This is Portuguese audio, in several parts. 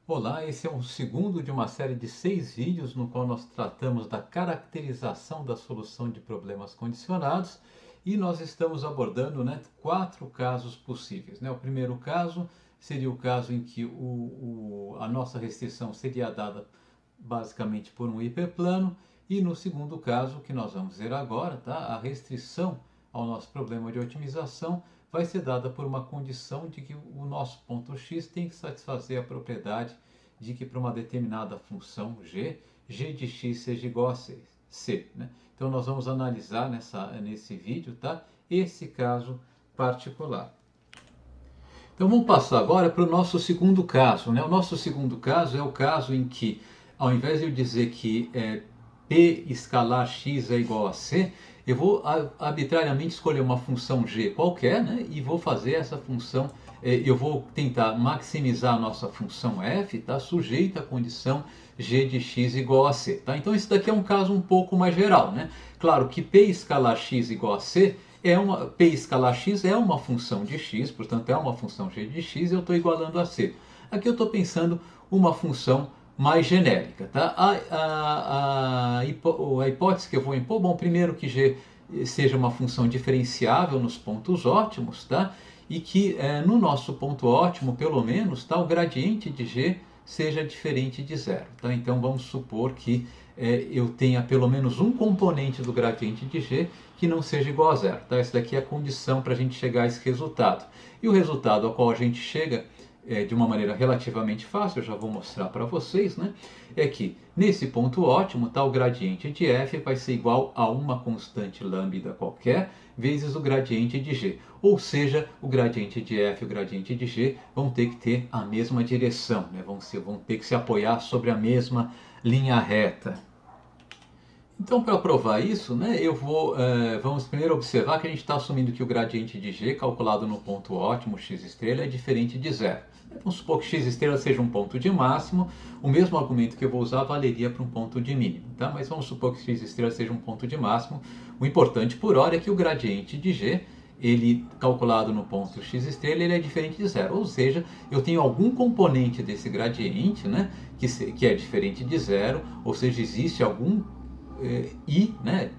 Olá, esse é o segundo de uma série de 6 vídeos no qual nós tratamos da caracterização da solução de problemas condicionados e nós estamos abordando, 4 casos possíveis. O primeiro caso seria o caso em que a nossa restrição seria dada basicamente por um hiperplano e no segundo caso, que nós vamos ver agora, tá? A restrição ao nosso problema de otimização vai ser dada por uma condição de que o nosso ponto x tem que satisfazer a propriedade de que para uma determinada função g, g de x seja igual a c, né? Então nós vamos analisar nesse vídeo, tá? Esse caso particular. Então vamos passar agora para o nosso segundo caso, né? O nosso segundo caso é o caso em que, ao invés de eu dizer que P escalar x é igual a c, eu vou arbitrariamente escolher uma função g qualquer, né? E vou fazer essa função, eu vou tentar maximizar a nossa função f, tá? Sujeita à condição g de x igual a c, tá? Então esse daqui é um caso um pouco mais geral, né? Claro que P escalar x igual a c P escalar x é uma função de x, portanto é uma função g de x e eu estou igualando a c. Aqui eu estou pensando uma função mais genérica. Tá? A hipótese que eu vou impor, bom, primeiro que g seja uma função diferenciável nos pontos ótimos, tá? E que no nosso ponto ótimo, pelo menos, tá, o gradiente de g seja diferente de zero. Tá? Então vamos supor que eu tenha pelo menos um componente do gradiente de g que não seja igual a zero. Tá? Essa daqui é a condição para a gente chegar a esse resultado. E o resultado ao qual a gente chega de uma maneira relativamente fácil, eu já vou mostrar para vocês, né? É que nesse ponto ótimo, tá, o gradiente de f vai ser igual a uma constante lambda qualquer vezes o gradiente de g. Ou seja, o gradiente de f e o gradiente de g vão ter que ter a mesma direção, né? Vão ter que se apoiar sobre a mesma linha reta. Então, para provar isso, né, vamos primeiro observar que a gente está assumindo que o gradiente de g, calculado no ponto ótimo, x estrela, é diferente de zero. Vamos supor que x estrela seja um ponto de máximo, o mesmo argumento que eu vou usar valeria para um ponto de mínimo. Tá? Mas vamos supor que x estrela seja um ponto de máximo. O importante por hora é que o gradiente de g, ele calculado no ponto x estrela, ele é diferente de zero. Ou seja, eu tenho algum componente desse gradiente, né, que é diferente de zero, ou seja, existe algum i, né,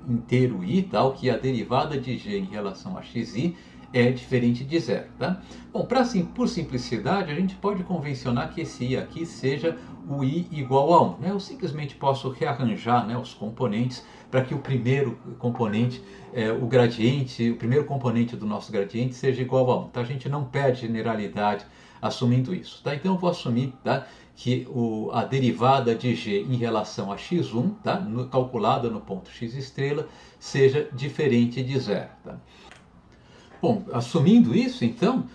inteiro i, tal, que a derivada de g em relação a xi é diferente de zero. Tá? Bom, por simplicidade, a gente pode convencionar que esse i aqui seja o i igual a 1. Né? Eu simplesmente posso rearranjar, né, os componentes para que o primeiro componente, o gradiente, o primeiro componente do nosso gradiente seja igual a 1. Tá? A gente não perde generalidade assumindo isso. Tá? Então eu vou assumir, tá, que a derivada de g em relação a x1, tá, calculada no ponto x estrela, seja diferente de zero. Tá? Bom, assumindo isso, então,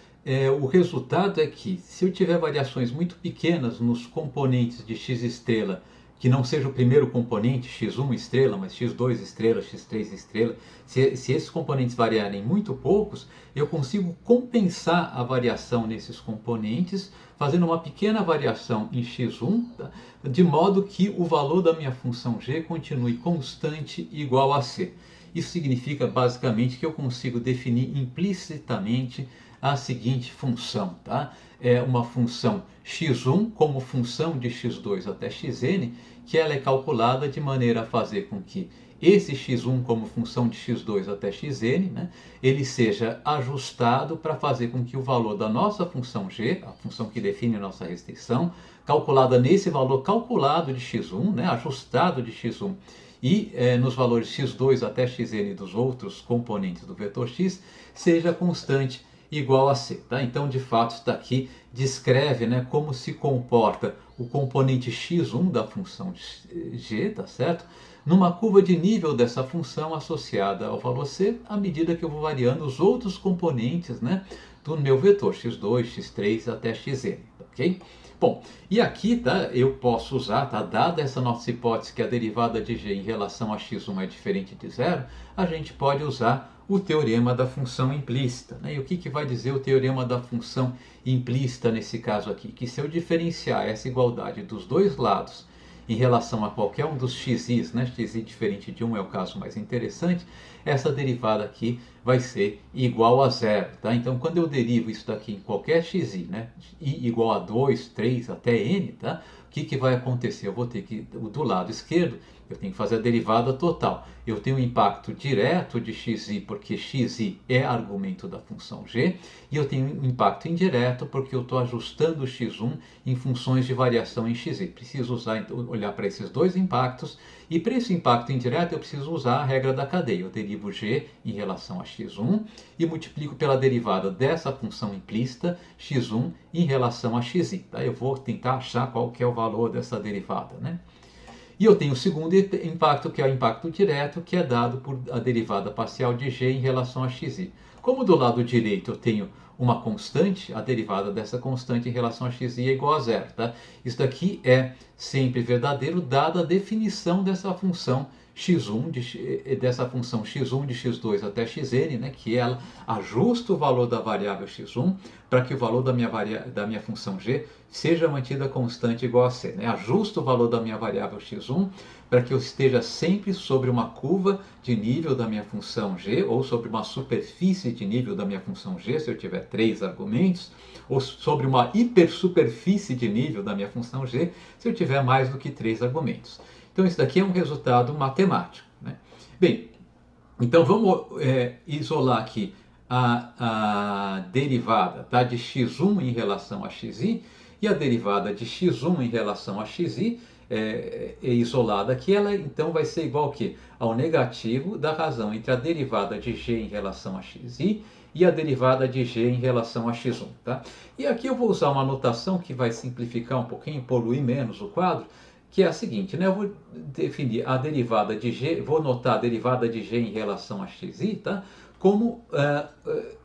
o resultado é que se eu tiver variações muito pequenas nos componentes de x estrela, que não seja o primeiro componente, x1 estrela, mas x2 estrela, x3 estrela, se esses componentes variarem muito poucos, eu consigo compensar a variação nesses componentes, fazendo uma pequena variação em x1, tá? De modo que o valor da minha função g continue constante igual a c. Isso significa basicamente que eu consigo definir implicitamente a seguinte função, tá? É uma função x1 como função de x2 até xn, que ela é calculada de maneira a fazer com que esse x1 como função de x2 até xn, né, ele seja ajustado para fazer com que o valor da nossa função g, a função que define a nossa restrição, calculada nesse valor calculado de x1, né, ajustado de x1, e nos valores x2 até xn dos outros componentes do vetor x, seja constante igual a c. Tá? Então, de fato, está aqui, descreve, né, como se comporta o componente x1 da função g, tá certo? Numa curva de nível dessa função associada ao valor c, à medida que eu vou variando os outros componentes, né, do meu vetor x2, x3 até xn. Ok? Bom, e aqui, tá, eu posso usar, tá, dada essa nossa hipótese que a derivada de g em relação a x1 é diferente de zero, a gente pode usar o teorema da função implícita. Né? E o que vai dizer o teorema da função implícita nesse caso aqui? Que se eu diferenciar essa igualdade dos dois lados em relação a qualquer um dos xis, né, xi diferente de 1 é o caso mais interessante, essa derivada aqui vai ser igual a zero, tá? Então, quando eu derivo isso daqui em qualquer xi, né, i igual a 2, 3 até n, tá? O que vai acontecer? Eu vou ter que, do lado esquerdo, eu tenho que fazer a derivada total. Eu tenho um impacto direto de xi, porque xi é argumento da função g, e eu tenho um impacto indireto porque eu estou ajustando o x1 em funções de variação em xi. Preciso usar, olhar para esses dois impactos, e para esse impacto indireto eu preciso usar a regra da cadeia. Eu derivo g em relação a x1 e multiplico pela derivada dessa função implícita x1 em relação a xi. Tá? Eu vou tentar achar qual que é o valor dessa derivada, né? E eu tenho o segundo impacto, que é o impacto direto, que é dado por a derivada parcial de g em relação a xi. Como do lado direito eu tenho uma constante, a derivada dessa constante em relação a xi é igual a zero. Tá? Isso daqui é sempre verdadeiro, dada a definição dessa função x1 dessa função x1 de x2 até xn, né, que ela ajusta o valor da variável x1 para que o valor da minha função g seja mantida constante igual a c. Né? Ajusta o valor da minha variável x1 para que eu esteja sempre sobre uma curva de nível da minha função g, ou sobre uma superfície de nível da minha função g, se eu tiver 3 argumentos, ou sobre uma hipersuperfície de nível da minha função g, se eu tiver mais do que 3 argumentos. Então, isso daqui é um resultado matemático. Né? Bem, então vamos isolar aqui a derivada, tá, de x1 em relação a xi, e a derivada de x1 em relação a xi é isolada aqui, ela então vai ser igual ao quê? Ao negativo da razão entre a derivada de g em relação a xi e a derivada de g em relação a x1. Tá? E aqui eu vou usar uma notação que vai simplificar um pouquinho, poluir menos o quadro, que é a seguinte, né? Eu vou definir a derivada de g, vou notar a derivada de g em relação a xi, tá? Como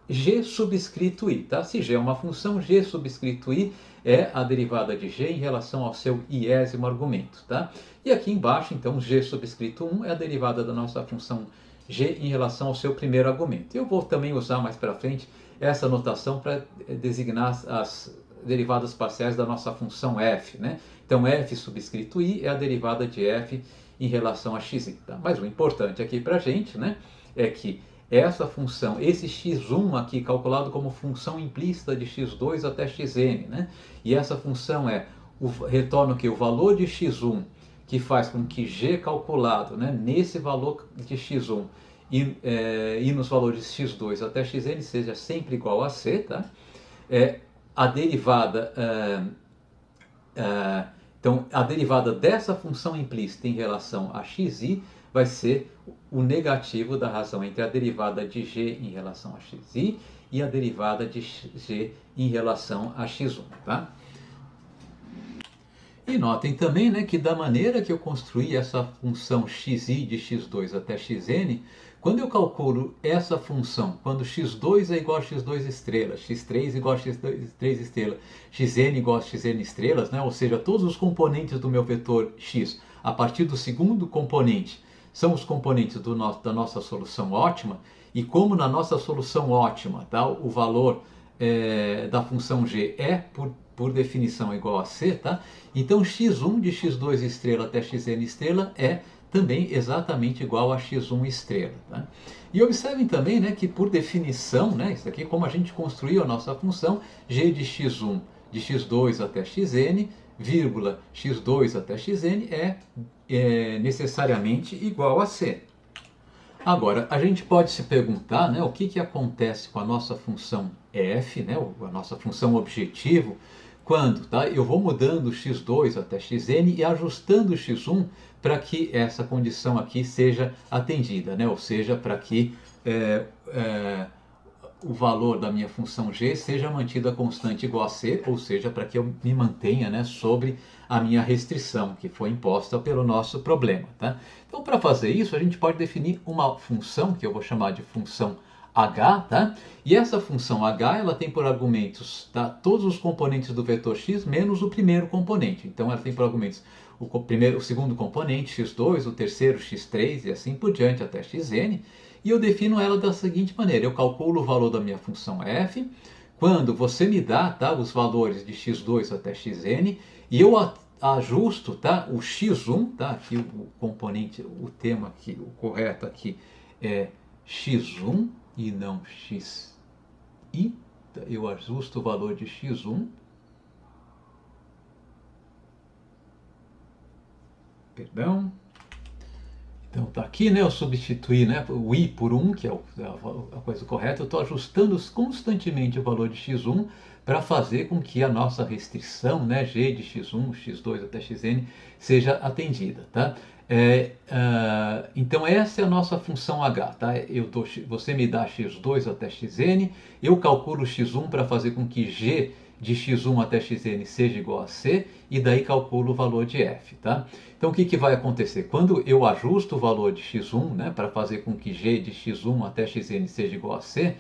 g subscrito i, tá? Se g é uma função, g subscrito i é a derivada de g em relação ao seu iésimo argumento, tá? E aqui embaixo, então, g subscrito 1 é a derivada da nossa função g em relação ao seu primeiro argumento. Eu vou também usar mais para frente essa notação para designar as derivadas parciais da nossa função f, né? Então, f subscrito i é a derivada de f em relação a xi. Tá? Mas o importante aqui para a gente, né, é que essa função, esse x1 aqui calculado como função implícita de x2 até xn, né? E essa função retorna o valor de x1, que faz com que g calculado, né, nesse valor de x1 e nos valores x2 até xn seja sempre igual a c, tá? A derivada então, a derivada dessa função implícita em relação a xi vai ser o negativo da razão entre a derivada de g em relação a xi e a derivada de g em relação a x1. Tá? E notem também, né, que da maneira que eu construí essa função xi de x2 até xn, quando eu calculo essa função, quando x2 é igual a x2 estrelas, x3 igual a x3 estrelas, xn igual a xn estrelas, né, ou seja, todos os componentes do meu vetor x, a partir do segundo componente, são os componentes da nossa solução ótima, e como na nossa solução ótima, tá, o valor da função g é, por definição, igual a c, tá? Então x1 de x2 estrela até xn estrela é também exatamente igual a x1 estrela. Tá? E observem também, né, que por definição, né, isso aqui como a gente construiu a nossa função, g de x1 de x2 até xn, vírgula x2 até xn é necessariamente igual a c. Agora, a gente pode se perguntar, né, o que acontece com a nossa função f, né, a nossa função objetivo, quando eu vou mudando x2 até xn e ajustando x1 para que essa condição aqui seja atendida, né, ou seja, para que o valor da minha função g seja mantida constante igual a c, ou seja, para que eu me mantenha, né, sobre a minha restrição que foi imposta pelo nosso problema. Tá? Então, para fazer isso, a gente pode definir uma função que eu vou chamar de função h, tá? E essa função h, ela tem por argumentos, tá, todos os componentes do vetor x menos o primeiro componente. Então, ela tem por argumentos o segundo componente, x2, o terceiro, x3 e assim por diante até xn. E eu defino ela da seguinte maneira: eu calculo o valor da minha função f, quando você me dá, tá, os valores de x2 até xn, e eu ajusto, tá, o x1, tá, aqui o componente, o termo aqui, o correto aqui é x1, e não xi. Eu ajusto o valor de x1. Perdão. Então tá aqui, né? Eu substituí, né, o i por 1, que é a coisa correta. Eu estou ajustando constantemente o valor de x1 para fazer com que a nossa restrição, né, g de x1, x2 até xn, seja atendida, tá? Então essa é a nossa função h, tá? Você me dá x2 até xn, eu calculo x1 para fazer com que g de x1 até xn seja igual a c, e daí calculo o valor de f, tá? Então o que vai acontecer? Quando eu ajusto o valor de x1, né, para fazer com que g de x1 até xn seja igual a c,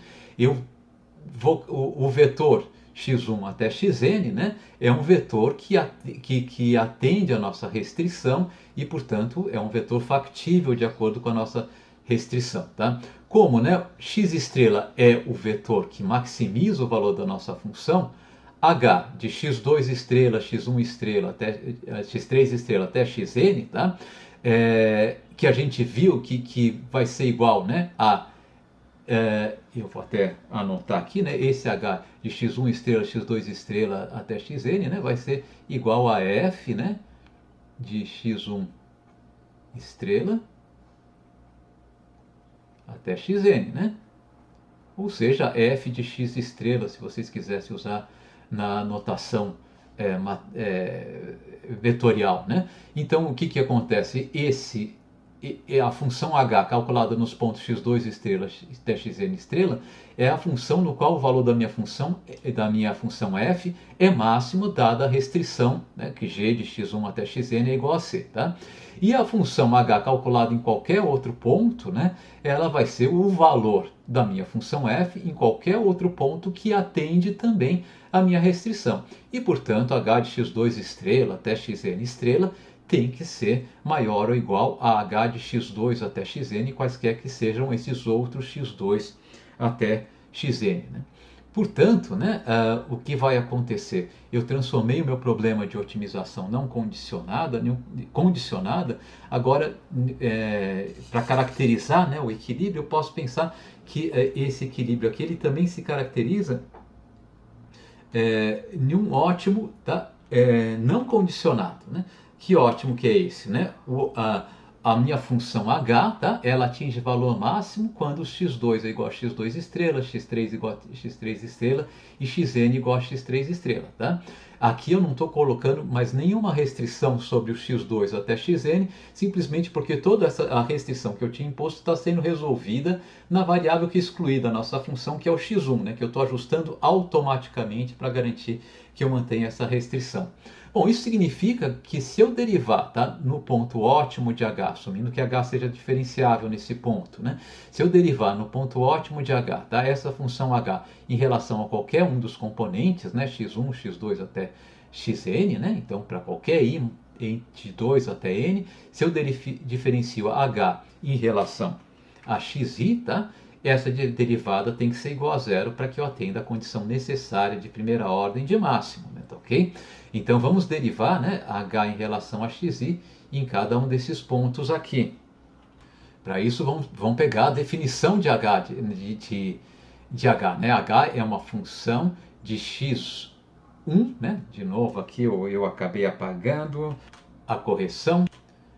o vetor x1 até xn, né, é um vetor que atende a nossa restrição e, portanto, é um vetor factível de acordo com a nossa restrição. Tá? Como, né, x estrela é o vetor que maximiza o valor da nossa função, h de x2 estrela, x1 estrela, até x3 estrela até xn, tá? Que a gente viu que vai ser igual, né, a eu vou até anotar aqui, né? Esse h de x1 estrela, x2 estrela até xn, né, vai ser igual a f, né, de x1 estrela até xn, né? Ou seja, f de x estrela, se vocês quisessem usar na notação vetorial, né? Então, o que acontece? A função h calculada nos pontos x2 estrela até xn estrela é a função no qual o valor da minha função f é máximo dada a restrição, né, que g de x1 até xn é igual a c. Tá? E a função h calculada em qualquer outro ponto, né, ela vai ser o valor da minha função f em qualquer outro ponto que atende também a minha restrição. E, portanto, h de x2 estrela até xn estrela tem que ser maior ou igual a h de x2 até xn, quaisquer que sejam esses outros x2 até xn. Né? Portanto, né, o que vai acontecer? Eu transformei o meu problema de otimização não condicionada em condicionada. Agora, para caracterizar, né, o equilíbrio, eu posso pensar que esse equilíbrio aqui ele também se caracteriza em um ótimo, tá, não condicionado. Né? Que ótimo que é esse, né? A minha função h, tá? Ela atinge valor máximo quando x2 é igual a x2 estrela, x3 igual a x3 estrela e xn igual a x3 estrela, tá? Aqui eu não estou colocando mais nenhuma restrição sobre o x2 até xn, simplesmente porque toda a restrição que eu tinha imposto está sendo resolvida na variável que excluí da nossa função, que é o x1, né? Que eu estou ajustando automaticamente para garantir que eu mantenha essa restrição. Bom, isso significa que se eu derivar, tá, no ponto ótimo de h, assumindo que h seja diferenciável nesse ponto, né, se eu derivar no ponto ótimo de h, tá, essa função h em relação a qualquer um dos componentes, né, x1, x2 até xn, né, então para qualquer i de 2 até n, se eu diferencio h em relação a xi, tá, essa derivada tem que ser igual a zero para que eu atenda a condição necessária de primeira ordem de máximo, né, tá, ok? Então vamos derivar, né, h em relação a xi em cada um desses pontos aqui. Para isso vamos pegar a definição de h, de h. Né? H é uma função de x1, né? De novo aqui eu acabei apagando a correção.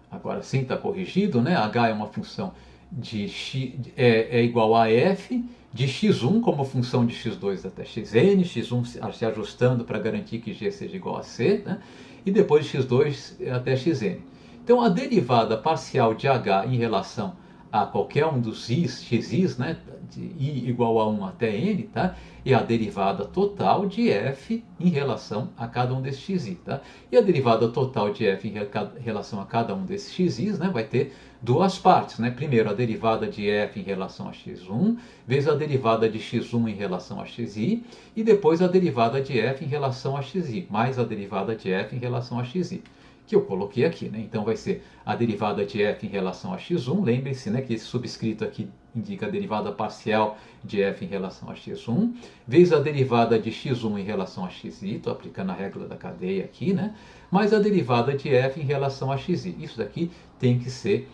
Agora sim está corrigido, né? H é uma função de x, é igual a f de x1 como função de x2 até xn, x1 se ajustando para garantir que g seja igual a c, né? E depois de x2 até xn. Então a derivada parcial de h em relação a qualquer um dos i's, x's, né, de i igual a 1 até n, tá? E a derivada total de f em relação a cada um desses x's, tá? E a derivada total de f em relação a cada um desses x's, né, vai ter duas partes, né? Primeiro a derivada de f em relação a x1, vezes a derivada de x1 em relação a xi, e depois a derivada de f em relação a xi, mais a derivada de f em relação a xi, que eu coloquei aqui, né? Então vai ser a derivada de f em relação a x1, lembre-se, né, que esse subscrito aqui indica a derivada parcial de f em relação a x1, vezes a derivada de x1 em relação a xi, estou aplicando a regra da cadeia aqui, né, mais a derivada de f em relação a xi. Isso daqui tem que ser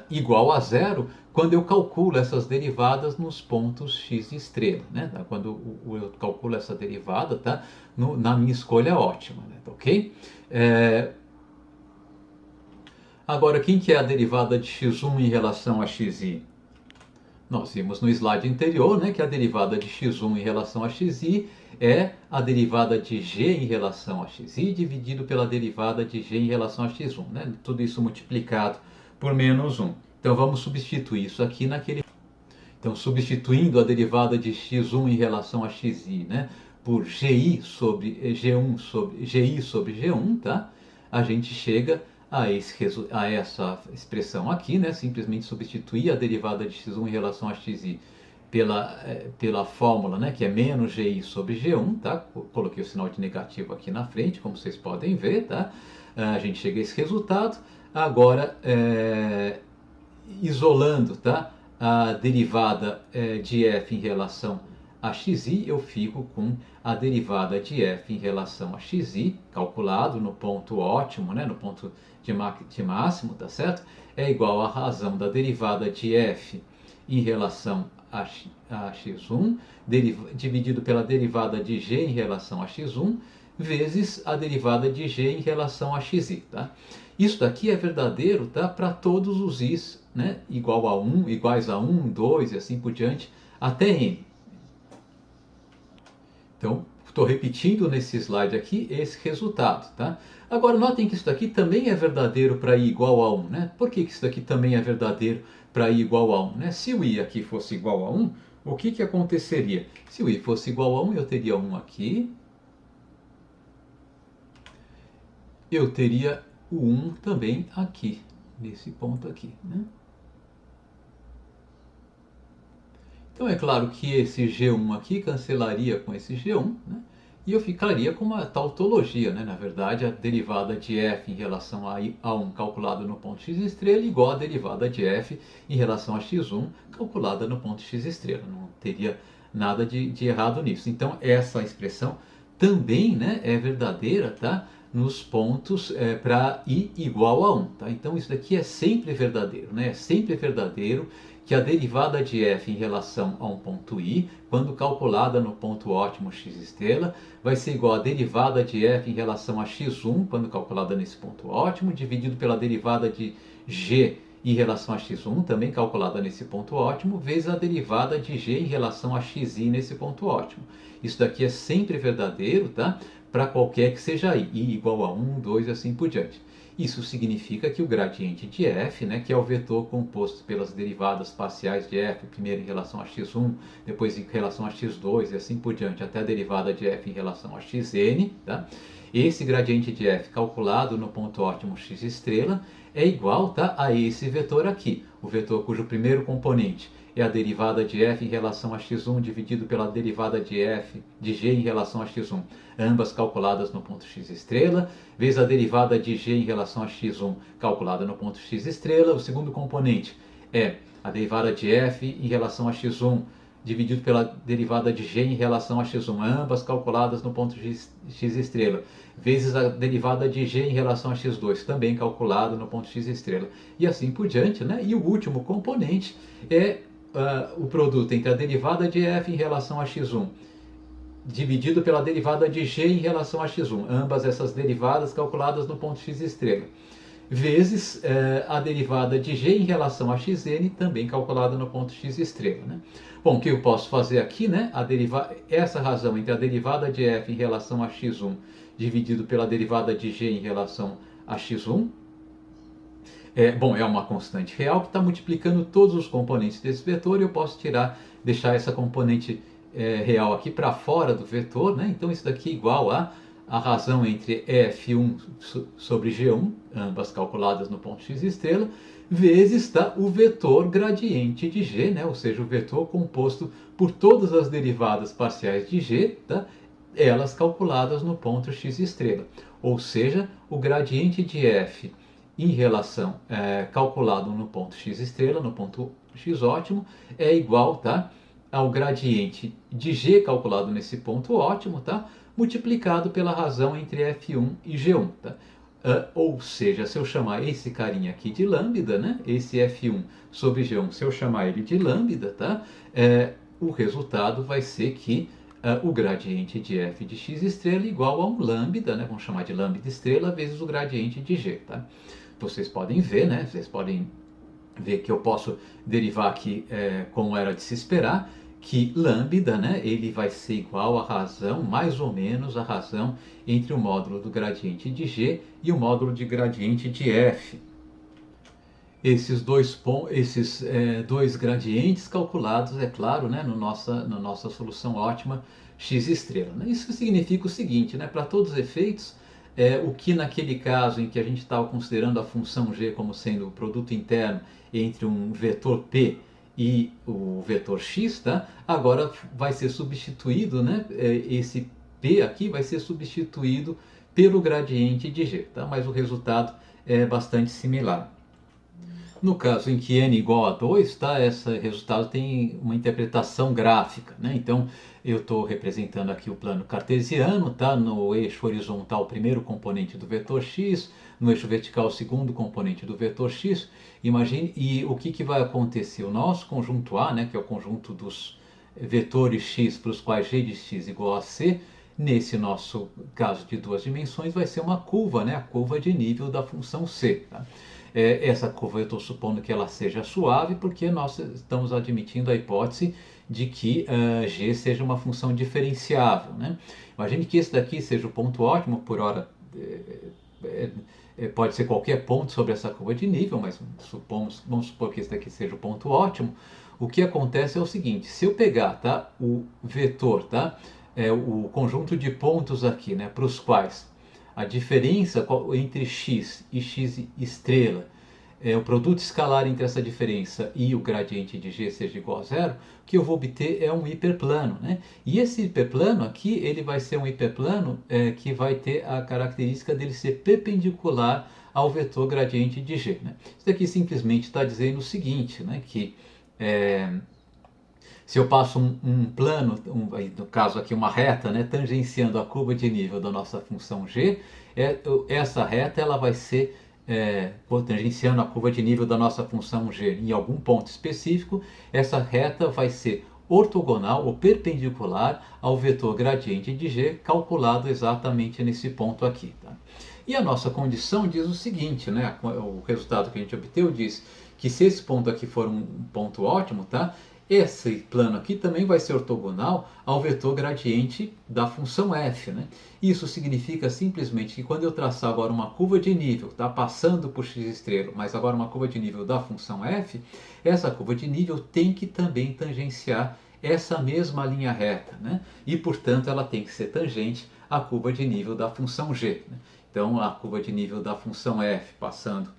igual a zero quando eu calculo essas derivadas nos pontos x estrela, né? Quando eu calculo essa derivada, tá? Na minha escolha ótima, né? Ok? Agora, quem que é a derivada de x1 em relação a xi? Nós vimos no slide anterior, né, que a derivada de x1 em relação a xi é a derivada de g em relação a xi dividido pela derivada de g em relação a x1, né? Tudo isso multiplicado por menos 1. Então vamos substituir isso aqui naquele. Então, substituindo a derivada de x1 em relação a xi, né, por gi sobre g1 sobre gi sobre g1, tá? A gente chega a essa expressão aqui, né? Simplesmente substituir a derivada de x1 em relação a xi pela fórmula, né, que é menos gi sobre g1, tá? Coloquei o sinal de negativo aqui na frente, como vocês podem ver, tá? A gente chega a esse resultado. Agora, isolando, tá, a derivada de f em relação a xi, eu fico com a derivada de f em relação a xi, calculado no ponto ótimo, né, no ponto de máximo, tá certo? É igual à razão da derivada de f em relação a x1, dividido pela derivada de g em relação a x1, vezes a derivada de g em relação a xi, tá? Isso daqui é verdadeiro, tá, para todos os i's, né, igual a 1, iguais a 1, 2 e assim por diante, até n. Então, estou repetindo nesse slide aqui esse resultado, tá? Agora, notem que isso daqui também é verdadeiro para i igual a 1, né? Por que isso daqui também é verdadeiro para i igual a 1, né? Se o i aqui fosse igual a 1, o que aconteceria? Se o i fosse igual a 1, eu teria 1 aqui, eu teria o 1 também aqui, nesse ponto aqui, né? Então é claro que esse G1 aqui cancelaria com esse G1, né? E eu ficaria com uma tautologia, né? Na verdade, a derivada de f em relação a 1 calculada no ponto x estrela igual a derivada de f em relação a x1 calculada no ponto x estrela. Não teria nada de errado nisso. Então essa expressão também, né, é verdadeira, tá? Nos pontos para i igual a 1. Tá? Então isso daqui é sempre verdadeiro, né? É sempre verdadeiro que a derivada de f em relação a um ponto i, quando calculada no ponto ótimo x estrela, vai ser igual a derivada de f em relação a x1, quando calculada nesse ponto ótimo, dividido pela derivada de g em relação a x1, também calculada nesse ponto ótimo, vezes a derivada de g em relação a xi nesse ponto ótimo. Isso daqui é sempre verdadeiro, tá? Para qualquer que seja i igual a 1, 2 e assim por diante. Isso significa que o gradiente de f, né, que é o vetor composto pelas derivadas parciais de f, primeiro em relação a x1, depois em relação a x2 e assim por diante, até a derivada de f em relação a xn, tá? Esse gradiente de f calculado no ponto ótimo x estrela é igual, tá, a esse vetor aqui, o vetor cujo primeiro componente é a derivada de f em relação a x1 dividido pela derivada de f de g em relação a x1, ambas calculadas no ponto x estrela, vezes a derivada de g em relação a x1 calculada no ponto x estrela. O segundo componente é a derivada de f em relação a x1 dividido pela derivada de g em relação a x1, ambas calculadas no ponto x estrela, vezes a derivada de g em relação a x2, também calculada no ponto x estrela, e assim por diante, né? E o último componente é o produto entre a derivada de f em relação a x1 dividido pela derivada de g em relação a x1, ambas essas derivadas calculadas no ponto x estrela, vezes a derivada de g em relação a xn, também calculada no ponto x estrela, né? Bom, o que eu posso fazer aqui, né? Essa razão entre a derivada de f em relação a x1 dividido pela derivada de g em relação a x1, é uma constante real que está multiplicando todos os componentes desse vetor, e eu posso deixar essa componente real aqui para fora do vetor, né? Então isso daqui é igual a razão entre f1 sobre g1, ambas calculadas no ponto x estrela, vezes o vetor gradiente de g, né? Ou seja, o vetor composto por todas as derivadas parciais de g, tá? Elas calculadas no ponto x estrela. Ou seja, o gradiente de f em relação calculado no ponto x estrela, no ponto x ótimo, é igual, tá, ao gradiente de g calculado nesse ponto ótimo, tá, multiplicado pela razão entre f1 e g1. Tá? Ou seja, se eu chamar esse carinha aqui de lambda, né, esse F1 sobre G1, se eu chamar ele de lambda, tá, o resultado vai ser que o gradiente de f de x estrela igual a um lambda, né, vamos chamar de lambda estrela, vezes o gradiente de g. Tá? Vocês podem ver, né, vocês podem ver que eu posso derivar aqui como era de se esperar, que lambda, né, ele vai ser igual à razão, mais ou menos a razão entre o módulo do gradiente de g e o módulo de gradiente de f. Esses dois gradientes calculados, é claro, né, na nossa solução ótima x estrela. Né? Isso significa o seguinte, né, para todos os efeitos, o que naquele caso em que a gente estava considerando a função g como sendo o produto interno entre um vetor p e o vetor x, tá? Agora vai ser substituído, né, esse p aqui vai ser substituído pelo gradiente de g, tá? Mas o resultado é bastante similar. No caso em que n igual a 2, tá, esse resultado tem uma interpretação gráfica. Né? Então, eu estou representando aqui o plano cartesiano, tá? No eixo horizontal, o primeiro componente do vetor x, no eixo vertical, o segundo componente do vetor x. Imagine, e o que vai acontecer? O nosso conjunto A, né, que é o conjunto dos vetores x para os quais g de x igual a c, nesse nosso caso de duas dimensões, vai ser uma curva, né, a curva de nível da função c. Tá? Essa curva eu estou supondo que ela seja suave, porque nós estamos admitindo a hipótese de que g seja uma função diferenciável. Né? Imagine que esse daqui seja o ponto ótimo, por hora pode ser qualquer ponto sobre essa curva de nível, mas vamos supor que esse daqui seja o ponto ótimo. O que acontece é o seguinte, se eu pegar, tá, o vetor, tá, o conjunto de pontos aqui, né, para os quais a diferença entre x e x estrela, o produto escalar entre essa diferença e o gradiente de g seja igual a zero, o que eu vou obter é um hiperplano. Né? E esse hiperplano aqui, ele vai ser um hiperplano que vai ter a característica dele ser perpendicular ao vetor gradiente de g. Né? Isso daqui simplesmente está dizendo o seguinte, né, que se eu passo um plano, no caso aqui uma reta, né, tangenciando a curva de nível da nossa função g, essa reta ela vai ser tangenciando a curva de nível da nossa função g em algum ponto específico, essa reta vai ser ortogonal ou perpendicular ao vetor gradiente de g calculado exatamente nesse ponto aqui. Tá? E a nossa condição diz o seguinte, né, o resultado que a gente obteve diz que se esse ponto aqui for um ponto ótimo, tá, esse plano aqui também vai ser ortogonal ao vetor gradiente da função f. Né? Isso significa simplesmente que quando eu traçar agora uma curva de nível, tá, passando por x estrela, mas agora uma curva de nível da função f, essa curva de nível tem que também tangenciar essa mesma linha reta. Né? E, portanto, ela tem que ser tangente à curva de nível da função g. Né? Então, a curva de nível da função f passando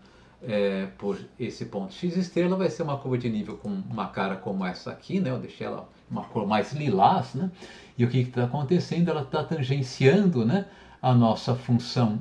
por esse ponto x estrela vai ser uma curva de nível com uma cara como essa aqui, né? Eu deixei ela uma cor mais lilás, né? E o que está acontecendo? Ela está tangenciando, né, a nossa função,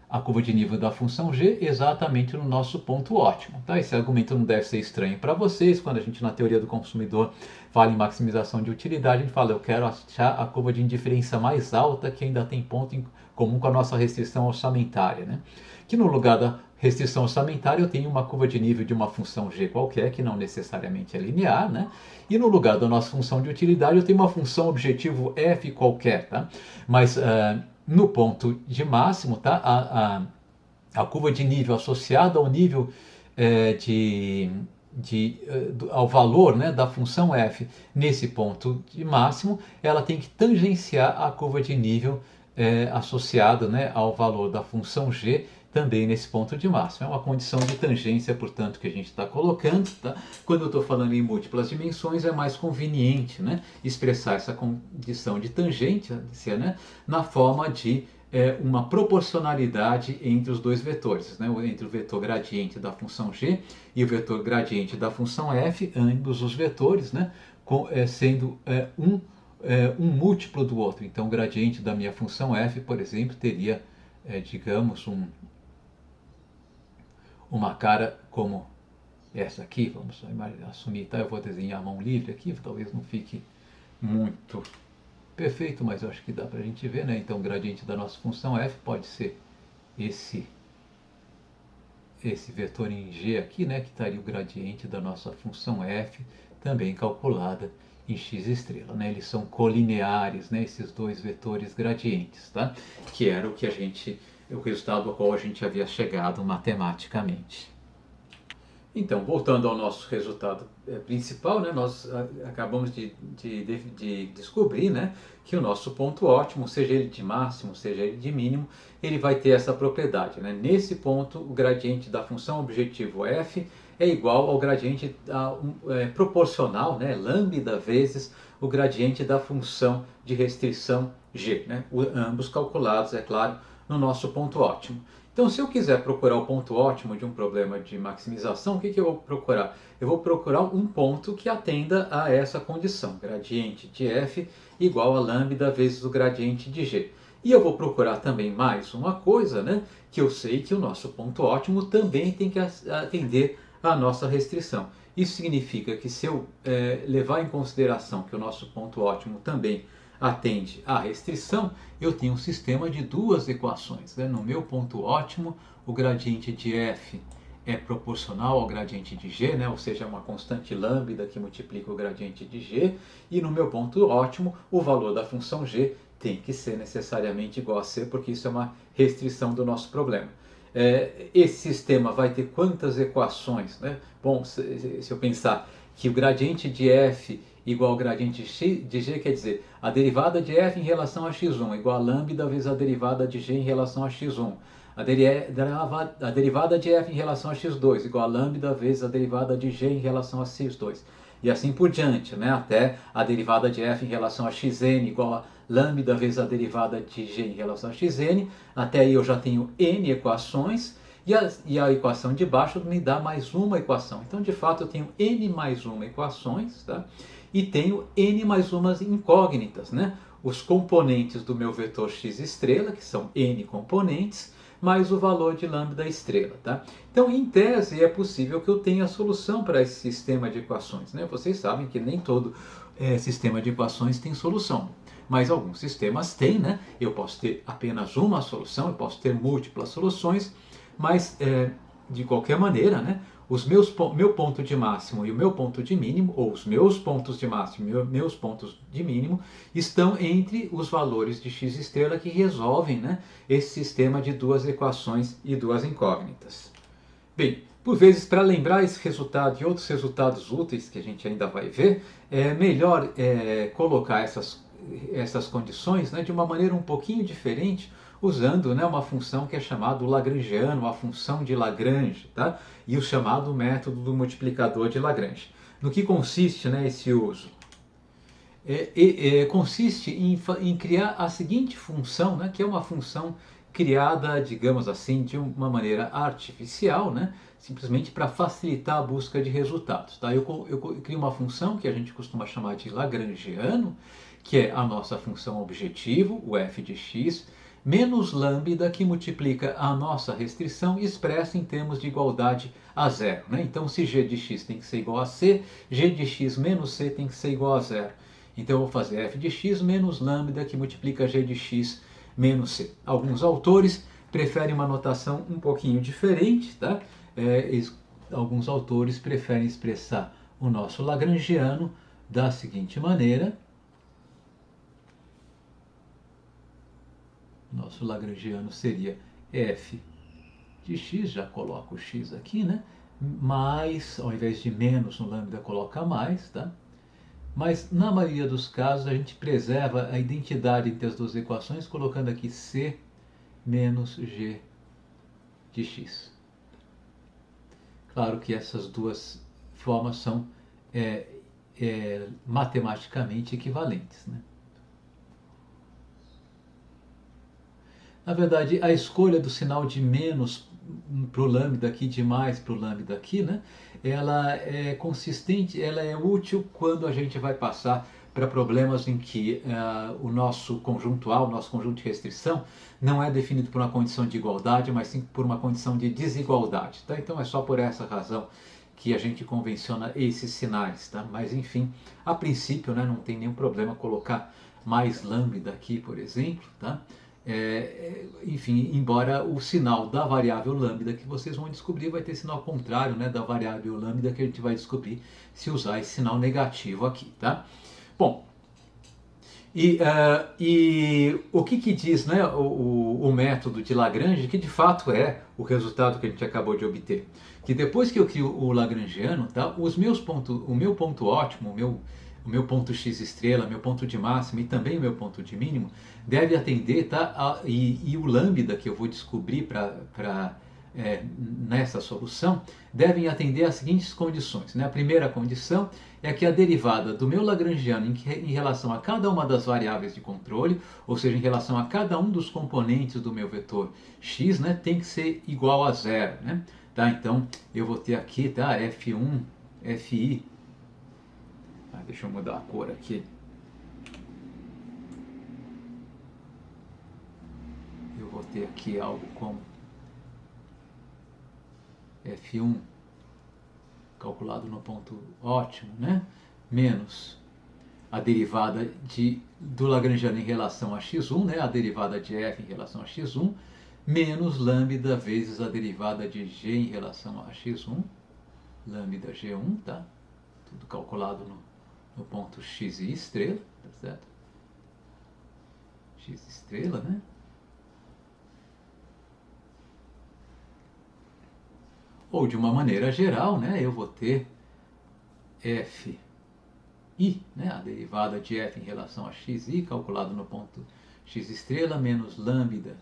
a curva de nível da função g, exatamente no nosso ponto ótimo. Tá? Esse argumento não deve ser estranho para vocês. Quando a gente na teoria do consumidor fala em maximização de utilidade, a gente fala, eu quero achar a curva de indiferença mais alta que ainda tem ponto em comum com a nossa restrição orçamentária. Né? Que no lugar da restrição orçamentária eu tenho uma curva de nível de uma função g qualquer, que não necessariamente é linear, né? E no lugar da nossa função de utilidade eu tenho uma função objetivo f qualquer, tá? Mas no ponto de máximo, tá? A curva de nível associada ao nível ao valor, né, da função f nesse ponto de máximo, ela tem que tangenciar a curva de nível associada, né, ao valor da função g também nesse ponto de máximo. É uma condição de tangência, portanto, que a gente está colocando. Tá? Quando eu estou falando em múltiplas dimensões, é mais conveniente, né, expressar essa condição de tangência, né, na forma de uma proporcionalidade entre os dois vetores, né, entre o vetor gradiente da função g e o vetor gradiente da função f, ambos os vetores, né, sendo um múltiplo do outro. Então, o gradiente da minha função f, por exemplo, teria, digamos, uma cara como essa aqui. Vamos assumir, tá? Eu vou desenhar a mão livre aqui, talvez não fique muito perfeito, mas eu acho que dá para a gente ver, né? Então, o gradiente da nossa função f pode ser esse vetor em g aqui, né, que estaria o gradiente da nossa função f, também calculada em x estrela, né? Eles são colineares, né, esses dois vetores gradientes, tá? Que era o resultado ao qual a gente havia chegado matematicamente. Então, voltando ao nosso resultado principal, né, nós acabamos de descobrir, né, que o nosso ponto ótimo, seja ele de máximo, seja ele de mínimo, ele vai ter essa propriedade, né? Nesse ponto, o gradiente da função objetivo f é igual ao gradiente proporcional, né, lambda vezes o gradiente da função de restrição g, né? Ambos calculados, é claro, no nosso ponto ótimo. Então, se eu quiser procurar o ponto ótimo de um problema de maximização, o que eu vou procurar? Eu vou procurar um ponto que atenda a essa condição, gradiente de f igual a lambda vezes o gradiente de g. E eu vou procurar também mais uma coisa, né, que eu sei que o nosso ponto ótimo também tem que atender à nossa restrição. Isso significa que se eu levar em consideração que o nosso ponto ótimo também atende à restrição, eu tenho um sistema de duas equações, né? No meu ponto ótimo, o gradiente de f é proporcional ao gradiente de g, né? Ou seja, é uma constante lambda que multiplica o gradiente de g, e no meu ponto ótimo, o valor da função g tem que ser necessariamente igual a c, porque isso é uma restrição do nosso problema. Esse sistema vai ter quantas equações, né? Bom, se eu pensar que o gradiente de f igual ao gradiente de g, quer dizer, a derivada de f em relação a x1 igual a lambda vezes a derivada de g em relação a x1. A derivada de f em relação a x2 igual a lambda vezes a derivada de g em relação a x2. E assim por diante, né? Até a derivada de f em relação a xn igual a lambda vezes a derivada de g em relação a xn. Até aí eu já tenho n equações. E a equação de baixo me dá mais uma equação. Então, de fato, eu tenho n mais uma equações, tá? E tenho n mais umas incógnitas, né? Os componentes do meu vetor x estrela, que são n componentes, mais o valor de lambda estrela, tá? Então, em tese, é possível que eu tenha a solução para esse sistema de equações, né? Vocês sabem que nem todo sistema de equações tem solução, mas alguns sistemas têm, né? Eu posso ter apenas uma solução, eu posso ter múltiplas soluções, mas de qualquer maneira, né, meu ponto de máximo e o meu ponto de mínimo, ou os meus pontos de máximo e meus pontos de mínimo, estão entre os valores de x estrela que resolvem, né, esse sistema de duas equações e duas incógnitas. Bem, por vezes, para lembrar esse resultado e outros resultados úteis que a gente ainda vai ver, é melhor colocar essas condições, né, de uma maneira um pouquinho diferente, usando, né, uma função que é chamada lagrangiano, a função de Lagrange, tá? E o chamado método do multiplicador de Lagrange. No que consiste, né, esse uso? Consiste em criar a seguinte função, né, que é uma função criada, digamos assim, de uma maneira artificial, né, simplesmente para facilitar a busca de resultados. Tá? Eu crio uma função que a gente costuma chamar de Lagrangiano, que é a nossa função objetivo, o f de x, menos lambda, que multiplica a nossa restrição e expressa em termos de igualdade a zero. Né? Então, se g de x tem que ser igual a c, g de x menos c tem que ser igual a zero. Então, eu vou fazer f de x menos lambda, que multiplica g de x menos c. Alguns autores preferem uma notação um pouquinho diferente, tá? Alguns autores preferem expressar o nosso lagrangiano da seguinte maneira. Nosso lagrangiano seria f de x, já coloco o x aqui, né? Mais, ao invés de menos no lambda, coloca mais, tá? Mas na maioria dos casos a gente preserva a identidade entre as duas equações, colocando aqui c menos g de x. Claro que essas duas formas são matematicamente equivalentes, né? Na verdade, a escolha do sinal de menos para o lambda aqui, de mais para o lambda aqui, né? Ela é consistente, ela é útil quando a gente vai passar para problemas em que o nosso conjunto A, o nosso conjunto de restrição, não é definido por uma condição de igualdade, mas sim por uma condição de desigualdade. Tá? Então é só por essa razão que a gente convenciona esses sinais. Tá? Mas enfim, a princípio, né, não tem nenhum problema colocar mais lambda aqui, por exemplo, tá? enfim, embora o sinal da variável lambda que vocês vão descobrir vai ter sinal contrário, né, da variável lambda que a gente vai descobrir se usar esse sinal negativo aqui, tá? Bom, e o que diz, né, o método de Lagrange, que de fato é o resultado que a gente acabou de obter? Que depois que eu crio o Lagrangiano, tá, o meu ponto ótimo, o meu ponto x estrela, meu ponto de máxima e também o meu ponto de mínimo deve atender, tá, e o lambda que eu vou descobrir nessa solução devem atender às seguintes condições, né? A primeira condição é que a derivada do meu lagrangiano em relação a cada uma das variáveis de controle, ou seja, em relação a cada um dos componentes do meu vetor x, né, tem que ser igual a zero, né? Tá? Então eu vou ter aqui, tá, f1, fi, deixa eu mudar a cor aqui. Eu vou ter aqui algo como f1 calculado no ponto ótimo, né? Menos a derivada do Lagrangiano em relação a x1, né? A derivada de f em relação a x1, menos lambda vezes a derivada de g em relação a x1, lambda g1, tá? Tudo calculado no ponto x e estrela, tá certo? X estrela, né? Ou de uma maneira geral, né, eu vou ter fi, né, a derivada de f em relação a xi, calculado no ponto x estrela, menos lambda,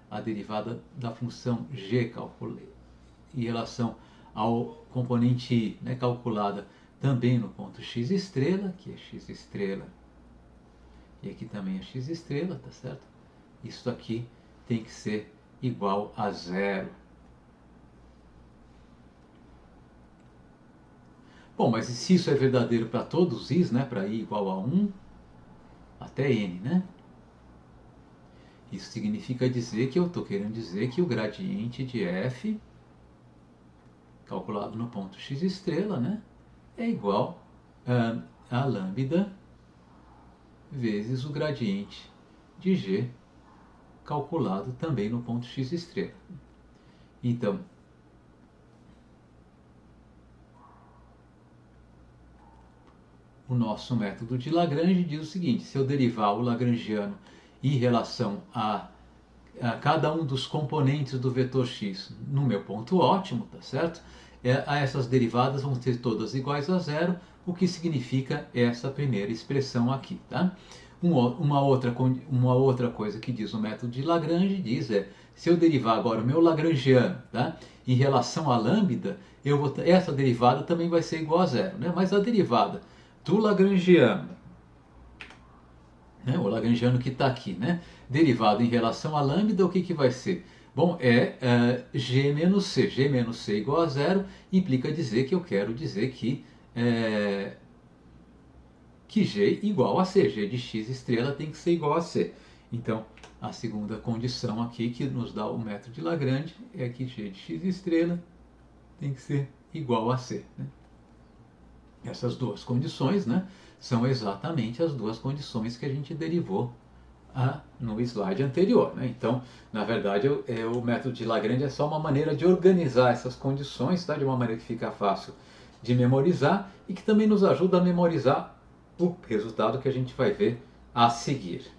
a derivada da função g em relação ao componente i, né, calculada também no ponto x estrela, que é x estrela, e aqui também é x estrela, tá certo? Isso aqui tem que ser igual a zero. Bom, mas se isso é verdadeiro para todos os i's, né, para i igual a 1 até n, né? Isso significa dizer que eu estou querendo dizer que o gradiente de f, calculado no ponto x estrela, né, é igual a lambda vezes o gradiente de g, calculado também no ponto x estrela. Então, o nosso método de Lagrange diz o seguinte: se eu derivar o lagrangiano em relação a cada um dos componentes do vetor x no meu ponto ótimo, tá certo? Essas derivadas vão ser todas iguais a zero, o que significa essa primeira expressão aqui, tá? Uma outra coisa que diz o método de Lagrange diz se eu derivar agora o meu lagrangiano, tá, em relação a lambda, essa derivada também vai ser igual a zero, né? Mas a derivada do lagrangiano, né, o lagrangiano que está aqui, né, derivado em relação a lambda, o que vai ser? Bom, g menos c. G menos c igual a zero implica dizer que eu quero dizer que g igual a c. G de x estrela tem que ser igual a c. Então, a segunda condição aqui que nos dá o método de Lagrange é que g de x estrela tem que ser igual a c, né? Essas duas condições, né, são exatamente as duas condições que a gente derivou no slide anterior, né? Então, na verdade, o método de Lagrange é só uma maneira de organizar essas condições, tá? De uma maneira que fica fácil de memorizar e que também nos ajuda a memorizar o resultado que a gente vai ver a seguir.